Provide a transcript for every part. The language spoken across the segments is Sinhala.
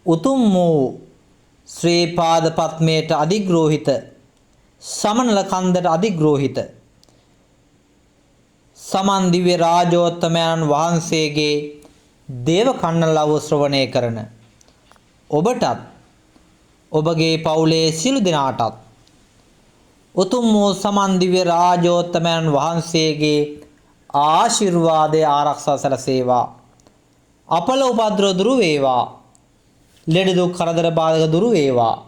උතුම් වූ ශ්‍රී පාද පත්මයට අධිග්‍රෝහිත සමනල කන්දට අධිග්‍රෝහිත සමන් දිව්‍ය රාජෝත්තමයන් වහන්සේගේ දේව කන්නලව ශ්‍රවණය කරන ඔබටත් ඔබගේ පවුලේ සිළු දෙනාටත් උතුම් වූ සමන් දිව්‍ය රාජෝත්තමයන් වහන්සේගේ ආශිර්වාදය ආරක්ෂා සැලසේවා. අපල උපද්‍රව දුරු වේවා. ලෙඩ දුක් කරදර බාධක දුරු වේවා.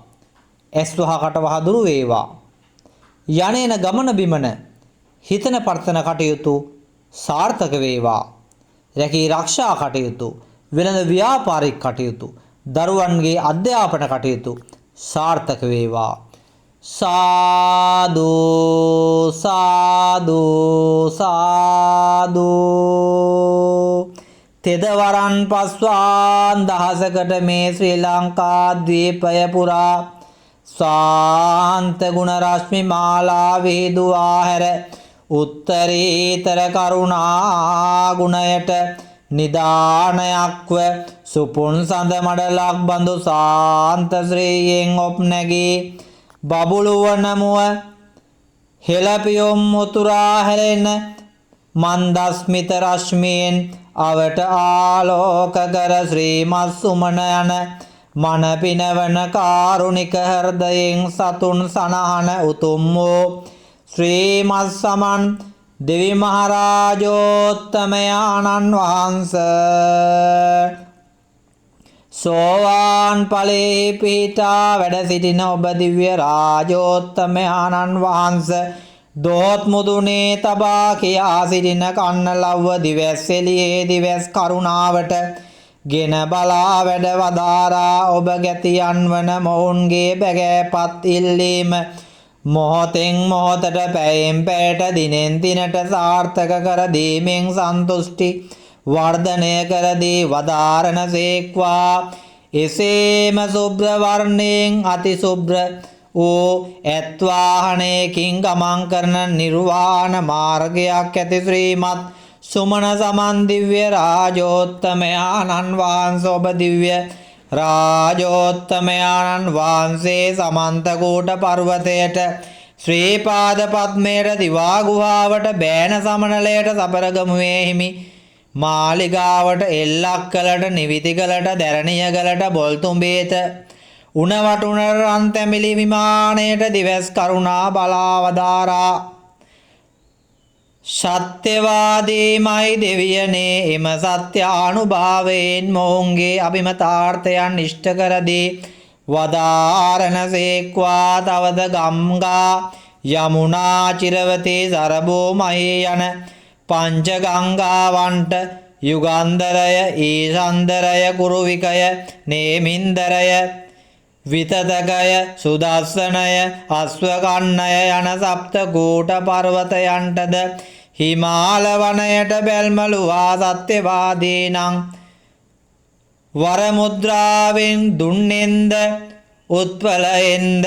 ඇස් වහ කට වහ දුරු වේවා. යන්නේන ගමන බිමන හිතන පර්තන කටයුතු සාර්ථක වේවා. රැකී ආරක්ෂා කටයුතු වෙළඳ ව්‍යාපාරික කටයුතු දරුවන්ගේ අධ්‍යාපන කටයුතු සාර්ථක වේවා. සාදු සාදු සාදු. තෙදවරන් පස්වාන් දහසකට මේ ශ්‍රී ලංකා ද්වීපය පුරා ශාන්ත ගුණ රශ්මි මාලා වේදුවා හැර උත්තරීතර කරුණා ගුණයට නිදානයක්ව සුපුන් සඳ මඩලක් බඳු සාන්ත ශ්‍රීයෙන් ඔප් නැගී බබුළුවන මුව හෙළපියොම් මුතුරා හැරෙන මන්දස්මිත රශ්මියෙන් අවට ආලෝක කර ශ්‍රීමත් සුමන යන මන පිනවන කාරුණික හෘදයෙන් සතුන් සනහන උතුම් වූ ශ්‍රීමත් සමන් දෙවි මහරජෝත්තමයන්න් වහන්සේ සෝවාන් ඵලයේ පිහිටා වැඩ සිටින ඔබ දිව්‍ය රාජෝත්තමයන්න් වහන්සේ දෝත් මුදුනේ තබා කියා සිටින කන්නලව්ව දිවැස් එළියේ දිවැස් කරුණාවට ගෙන බලා වැඩ වදාරා ඔබ ගැතියන් වන මොවුන්ගේ බැගෑපත් ඉල්ලීම මොහොතෙන් මොහොතට පැයෙන් පැයට දිනෙන් දිනට සාර්ථක කර දීමෙන් සන්තුෂ්ටි වර්ධනය කර දී වදාරණ සේක්වා. එසේම සුබ්‍ර වර්ණයෙන් අති සුබ්‍ර වූ ඇත්වාහනයකින් ගමන් කරන නිර්වාණ මාර්ගයක් ඇති ශ්‍රීමත් සුමන සමන් දිව්‍ය රාජෝත්තමයන්න් වහන්සේ ඔබ දිව්‍ය රාජෝත්තමයන්න් වහන්සේ සමන්ත කූට පර්වතයට ශ්‍රී පාද පද්මයට දිවා ගුහාවට බෑන සමනලයට සබරගමුවේ හිමි මාලිගාවට එල්ලක්කලට නිවිතිකලට දැරණියගලට බොල්තුඹේත උණවටුන රන් තැමිලි විමානයට දිවැස් කරුණා බලාවදාරා. සත්‍යවාදීමයි දෙවියනේ එම සත්‍යානුභාවයෙන් මොවුන්ගේ අභිමතාර්ථයන් ඉෂ්ට කරදී වදාරණ සේක්වා. තවද ගංගා යමුනා චිරවතී සරබෝමහේ යන පංච ගංගාවන්ට යුගන්ධරය ඊසන්දරය කුරුවිකය නේමින්දරය විතතකය සුදස්සනය අස්වකන්නය යන සප්ත කූට පර්වතයන්ටද හිමාල වනයට බැල්මලුවා සත්‍යවාදීනං වරමුද්‍රාවෙන් දුන්නෙන්ද උත්පලයෙන්ද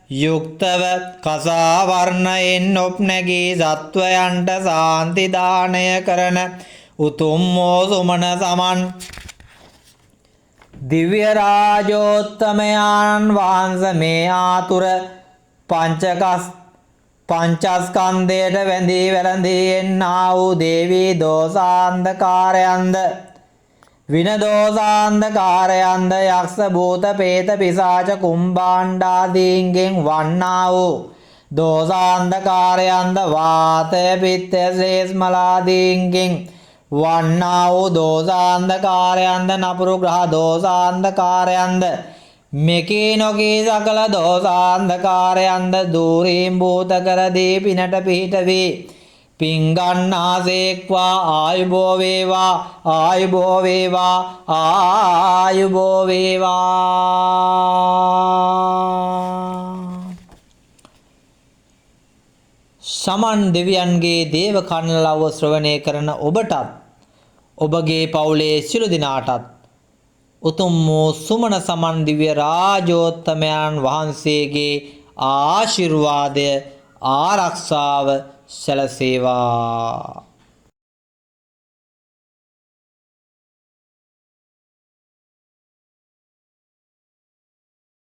යුක්තව කසාවර්ණයෙන් ඔප් නැගී සත්වයන්ට සාන්තිදානය කරන උතුම් වූ සුමන සමන් දිව්‍ය රාජෝත්තමයන් වහන්සේ මේ ආතුර පංචස්කන්ධයට වැඳී වැළඳී එන්නා වූ දේවී දෝසාන්ධකාරයන්ද විනදෝසාන්ධකාරයන්ද යක්ෂ භූත පේත පිසාච කුම්භාණ්ඩාදීන්ගෙන් වන්නා වූ දෝසාන්ධකාරයන්ද වාතය පිත්ත ශ්ලේෂ්මලාදීන්ගෙන් වන්නා වූ දෝසාන්ධකාරයන්ද නපුරු ග්‍රහ දෝසාන්ධකාරයන්ද මෙකී නොකී සකල දෝසාන්ධකාරයන්ද දූරීම් භූත කර දී පිනට පිහිට වී පිංගන්නාසේක්වා. ආයුබෝ වේවා ආයුබෝ වේවා ආයුබෝ වේවා. සමන් දෙවියන්ගේ දේව කන්නලව ශ්‍රවණය කරන ඔබටත් ඔබගේ පවුලේ සිළු දිනාටත් උතුම් වූ සුමන සමන් දිව්‍ය රාජෝත්තමයන් වහන්සේගේ ආශිර්වාදය ආරක්ෂාව සැලසේවා.